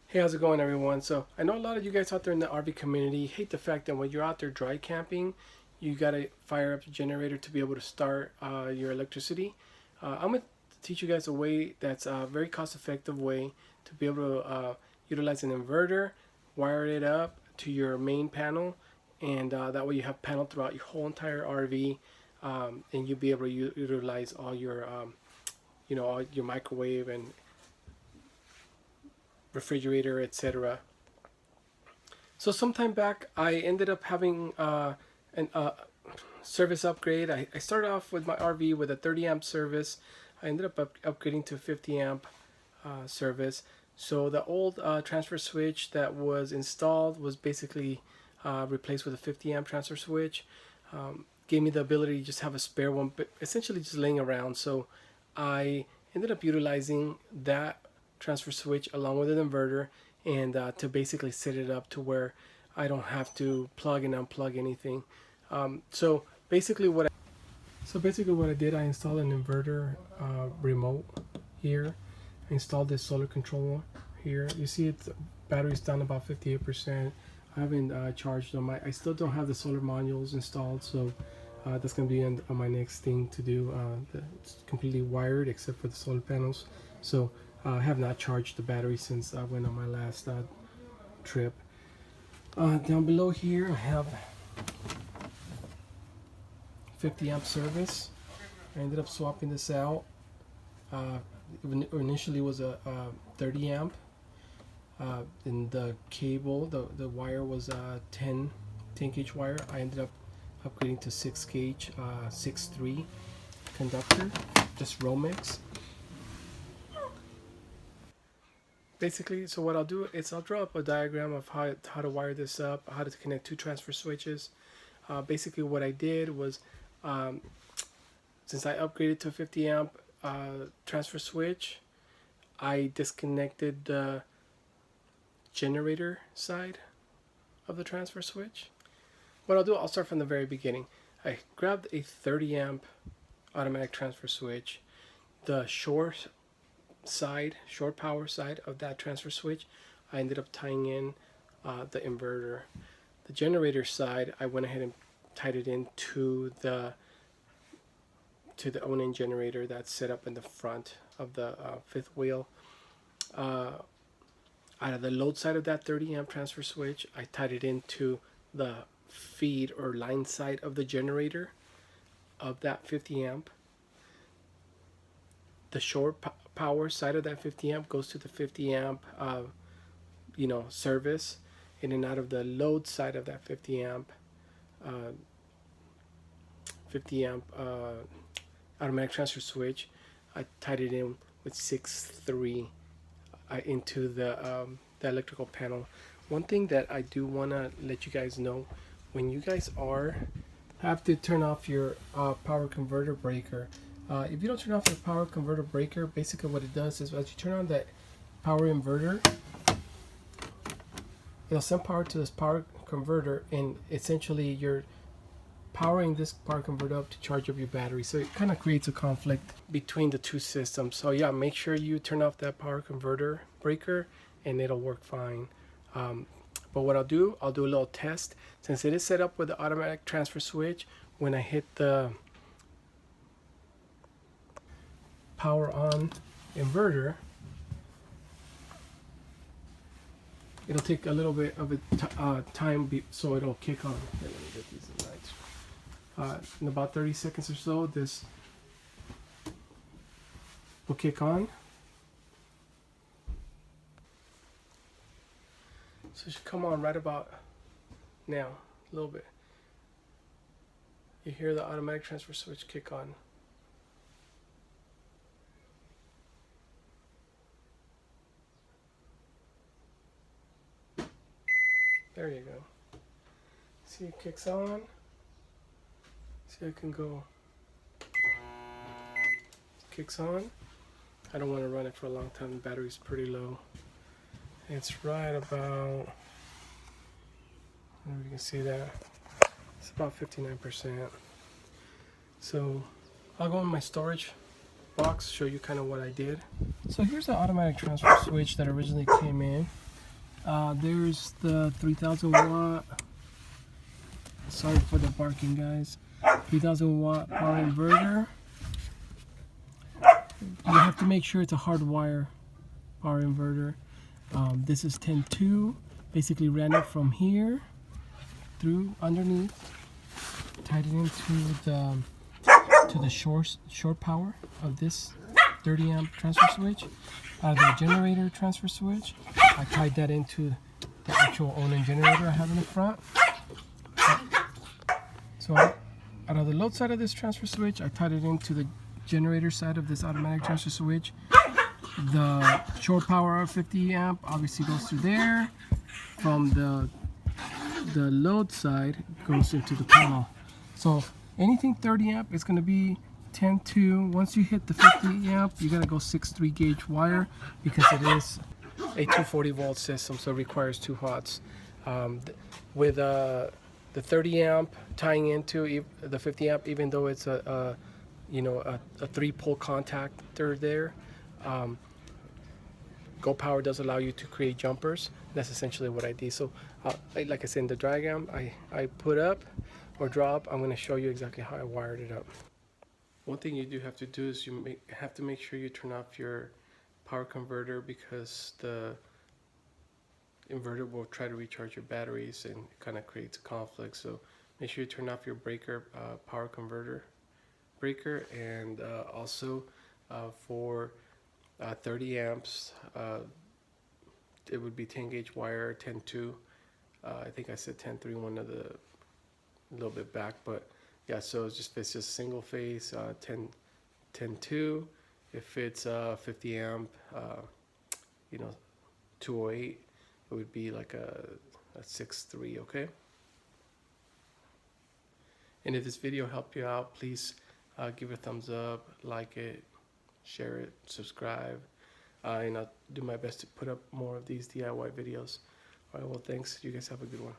Hey, how's it going, everyone? So I know a lot of you guys out there in the RV community hate the fact that when you're out there dry camping, you gotta fire up the generator to be able to start your electricity. I'm gonna teach you guys a way that's a very cost-effective way to be able to utilize an inverter, wire it up to your main panel, and that way you have panel throughout your whole entire RV, and you'll be able to utilize all your, all your microwave and refrigerator, etc. So sometime back, I ended up having an service upgrade. I started off with my RV with a 30 amp service. I ended up upgrading to a 50 amp service. So the old transfer switch that was installed was basically replaced with a 50 amp transfer switch. Gave me the ability to just have a spare one, but essentially just laying around. So I ended up utilizing that transfer switch along with an inverter and to basically set it up to where I don't have to plug and unplug anything. So basically what I did, I installed an inverter remote here. I installed this solar controller here. You see it's battery's down about 58%. I haven't charged them. I still don't have the solar modules installed, so that's going to be on my next thing to do. It's completely wired except for the solar panels. So I have not charged the battery since I went on my last trip. Down below here I have 50 amp service. I ended up swapping this out. Initially was a 30 amp. And the cable, the wire was a 10 gauge wire. I ended up upgrading to 6 gauge 6.3 conductor, just Romex. Basically, so what I'll do is I'll draw up a diagram of how to wire this up, how to connect two transfer switches. Basically what I did was, since I upgraded to a 50 amp transfer switch, I disconnected the generator side of the transfer switch. What I'll do, I'll start from the very beginning. I grabbed a 30 amp automatic transfer switch. The short power side of that transfer switch, I ended up tying in the inverter. The generator side, I went ahead and tied it into the own-in generator that's set up in the front of the fifth wheel. Out of the load side of that 30 amp transfer switch, I tied it into the feed or line side of the generator of that 50 amp. The short power side of that 50 amp goes to the 50 amp service, and then out of the load side of that 50 amp automatic transfer switch, I tied it in with 6.3 into the electrical panel. One thing that I do want to let you guys know, when you guys have to turn off your power converter breaker, if you don't turn off your power converter breaker, basically what it does is as you turn on that power inverter, it'll send power to this power converter, and essentially you're powering this power converter up to charge up your battery. So it kind of creates a conflict between the two systems. So yeah, make sure you turn off that power converter breaker and it'll work fine. But what I'll do a little test. Since it is set up with the automatic transfer switch, when I hit the power on inverter, it'll take a little bit of a time so it'll kick on. Here, let me get these lights. In about 30 seconds or so, this will kick on. So it should come on right about now, a little bit. You hear the automatic transfer switch kick on. There you go. See, it kicks on. See, I can go. Kicks on. I don't want to run it for a long time. The battery's pretty low. It's right about, I don't know if you can see that. It's about 59%. So I'll go in my storage box, show you kind of what I did. So here's the automatic transfer switch that originally came in. There's the 3000 watt. Sorry for the barking, guys. 3000 watt power inverter. You have to make sure it's a hardwire power inverter. This is 10.2. Basically ran it from here through underneath, tied it into the short power of this 30 amp transfer switch. Out of the generator transfer switch, I tied that into the actual Onan generator I have in the front. So out of the load side of this transfer switch, I tied it into the generator side of this automatic transfer switch. The shore power of 50 amp obviously goes through there. From the load side goes into the panel. So anything 30 amp is going to be 10.2. Once you hit the 50 amp, you got to go 6.3 gauge wire because it is a 240 volt system, so it requires 2 hots. With the 30 amp tying into the 50 amp, even though it's a 3-pole contactor there, Go Power does allow you to create jumpers. That's essentially what I did. So like I said in the diagram, I put up or drop. I'm going to show you exactly how I wired it up. One thing you do have to do is you have to make sure you turn off your power converter, because the inverter will try to recharge your batteries and it kind of creates a conflict. So make sure you turn off your breaker, power converter breaker, and also for 30 amps, it would be 10 gauge wire, 10.2. I think I said 10.3 one of the little bit back, but yeah, so it's just single phase, 10.2. If it's 50 amp, 208, it would be like a 6.3, okay? And if this video helped you out, please give it a thumbs up, like it, share it, subscribe, and I'll do my best to put up more of these DIY videos. All right, well, thanks. You guys have a good one.